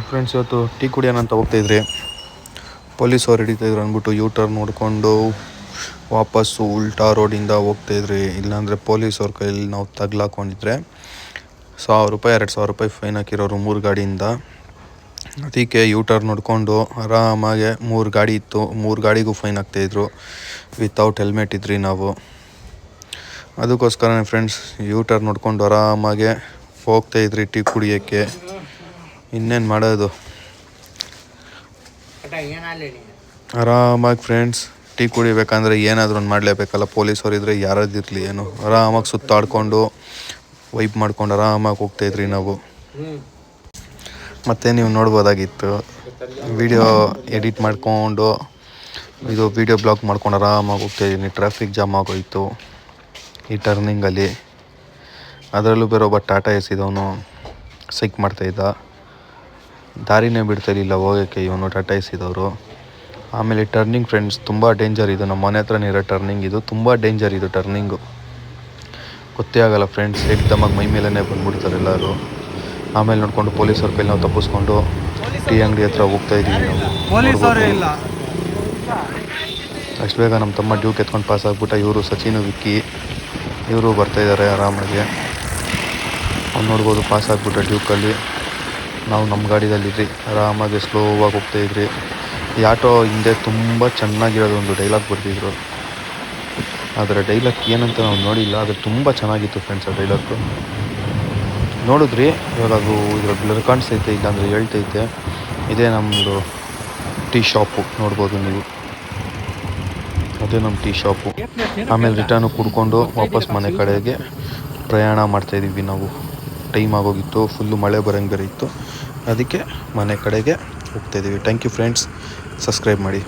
Friends, ಇವತ್ತು tea ಕುಡಿಯೋಣ ಅಂತ ಹೋಗ್ತಾಯಿದ್ರಿ. ಪೊಲೀಸವ್ರು ಹಿಡಿತಾಯಿದ್ರು ಅಂದ್ಬಿಟ್ಟು ಯೂ ಟರ್ನ್ ನೋಡಿಕೊಂಡು ವಾಪಸ್ಸು ಉಲ್ಟಾ ರೋಡಿಂದ ಹೋಗ್ತಾಯಿದ್ರಿ. ಇಲ್ಲಾಂದರೆ ಪೊಲೀಸವ್ರ ಕೈಯಲ್ಲಿ ನಾವು ತಗ್ಲಾಕೊಂಡಿದ್ರೆ ₹1000 ₹2000 ಫೈನ್ ಹಾಕಿರೋರು 3 ಗಾಡಿಯಿಂದ. ಅದಕ್ಕೆ ಯೂ ಟರ್ನ್ ನೋಡಿಕೊಂಡು ಆರಾಮಾಗೆ 3 ಗಾಡಿ ಇತ್ತು, 3 ಗಾಡಿಗೂ ಫೈನ್ ಹಾಕ್ತಾಯಿದ್ರು. ವಿತೌಟ್ ಹೆಲ್ಮೆಟ್ ಇದ್ರಿ ನಾವು. ಅದಕ್ಕೋಸ್ಕರನೇ ಫ್ರೆಂಡ್ಸ್ ಯೂ ಟರ್ನ್ ನೋಡಿಕೊಂಡು ಆರಾಮಾಗೆ ಹೋಗ್ತಾಯಿದ್ರಿ ಟೀ ಕುಡಿಯೋಕ್ಕೆ. ಇನ್ನೇನು ಮಾಡೋದು, ಆರಾಮಾಗಿ ಫ್ರೆಂಡ್ಸ್ ಟೀ ಕುಡಿಬೇಕಂದ್ರೆ ಏನಾದರೂ ಒಂದು ಮಾಡಲೇಬೇಕಲ್ಲ. ಪೊಲೀಸವ್ರು ಇದ್ದರೆ ಯಾರಾದಿರಲಿ ಏನು, ಆರಾಮಾಗಿ ಸುತ್ತಾಡಿಕೊಂಡು ವೈಪ್ ಮಾಡ್ಕೊಂಡು ಆರಾಮಾಗಿ ಹೋಗ್ತಾಯಿದ್ರಿ ನಾವು. ಮತ್ತು ನೀವು ನೋಡ್ಬೋದಾಗಿತ್ತು, ವಿಡಿಯೋ ಎಡಿಟ್ ಮಾಡಿಕೊಂಡು ಇದು ವಿಡಿಯೋ ಬ್ಲಾಗ್ ಮಾಡ್ಕೊಂಡು ಆರಾಮಾಗಿ ಹೋಗ್ತಾಯಿದ್ದೀನಿ. ಟ್ರಾಫಿಕ್ ಜಾಮ್ ಆಗೋಯಿತು ಈ ಟರ್ನಿಂಗಲ್ಲಿ. ಅದರಲ್ಲೂ ಬೇರೆ ಒಬ್ಬ ಟಾಟಾ ಎಸಿದವನು ಸೈಕ್ ಮಾಡ್ತಾಯಿದ್ದ, ದಾರಿನೇ ಬಿಡ್ತಾಯಿರಲಿಲ್ಲ ಹೋಗೋಕ್ಕೆ ಇವನು ಟಾಟಾ ಎಸಿದವರು. ಆಮೇಲೆ ಟರ್ನಿಂಗ್ ಫ್ರೆಂಡ್ಸ್ ತುಂಬ ಡೇಂಜರ್ ಇದು. ನಮ್ಮ ಮನೆ ಹತ್ರನೇ ಇರೋ ಟರ್ನಿಂಗ್ ಇದು, ತುಂಬ ಡೇಂಜರ್ ಇದು ಟರ್ನಿಂಗು. ಗೊತ್ತೇ ಆಗೋಲ್ಲ ಫ್ರೆಂಡ್ಸ್, ಏಕ್ದಮಾಗಿ ಮೈ ಮೇಲೇ ಬಂದುಬಿಡ್ತಾರೆ ಎಲ್ಲರೂ. ಆಮೇಲೆ ನೋಡಿಕೊಂಡು ಪೊಲೀಸವ್ರ ಕೈಲಿ ನಾವು ತಪ್ಪಿಸ್ಕೊಂಡು ಟೀ ಅಂಗಡಿ ಹತ್ರ ಹೋಗ್ತಾಯಿದ್ದೀವಿ ನಾವು. ಅಷ್ಟು ಬೇಗ ನಮ್ಮ ತಮ್ಮ ಡ್ಯೂಕ್ ಎತ್ಕೊಂಡು ಪಾಸ್ ಆಗಿಬಿಟ್ಟ. ಇವರು ಸಚಿನ್ ವಿಕ್ಕಿ ಇವರು ಬರ್ತಾಯಿದ್ದಾರೆ ಆರಾಮಾಗಿ. ಅವ್ನು ನೋಡ್ಬೋದು ಪಾಸ್ ಆಗಿಬಿಟ್ಟ ಡ್ಯೂಕಲ್ಲಿ. ನಾವು ನಮ್ಮ ಗಾಡಿಯಲ್ಲಿದ್ರಿ, ಆರಾಮಾಗಿ ಸ್ಲೋವಾಗಿ ಹೋಗ್ತಾಯಿದ್ರಿ. ಈ ಆಟೋ ಹಿಂದೆ ತುಂಬ ಚೆನ್ನಾಗಿರೋದು ಒಂದು ಡೈಲಾಗ್ ಬರ್ತಿದ್ರು. ಅದರ ಡೈಲಾಗ್ ಏನಂತ ನಾವು ನೋಡಿಲ್ಲ, ಆದರೆ ತುಂಬ ಚೆನ್ನಾಗಿತ್ತು ಫ್ರೆಂಡ್ಸ್ ಆ ಡೈಲಾಗು. ನೋಡಿದ್ರಿ ಇವಾಗ ಅದು ಇದ್ರ ಬ್ಲರ್ ಕಾಣಿಸ್ತೈತೆ, ಇಲ್ಲಾಂದರೆ ಹೇಳ್ತೈತೆ. ಇದೇ ನಮ್ಮದು ಟೀ ಶಾಪು, ನೋಡ್ಬೋದು ನೀವು, ಅದೇ ನಮ್ಮ ಟೀ ಶಾಪು. ಆಮೇಲೆ ರಿಟರ್ನು ಕುಡ್ಕೊಂಡು ವಾಪಸ್ ಮನೆ ಕಡೆಗೆ ಪ್ರಯಾಣ ಮಾಡ್ತಾಯಿದ್ದೀವಿ ನಾವು. ಟೈಮ್ ಆಗೋಗಿತ್ತು, ಫುಲ್ಲು ಮಳೆ ಬರೋಂಗೆ ಬೇರೆ ಇತ್ತು. ಅದಕ್ಕೆ ಮನೆ ಕಡೆಗೆ ಹೋಗ್ತಾಯಿದ್ದೀವಿ. ಥ್ಯಾಂಕ್ ಯು ಫ್ರೆಂಡ್ಸ್, ಸಬ್ಸ್ಕ್ರೈಬ್ ಮಾಡಿ.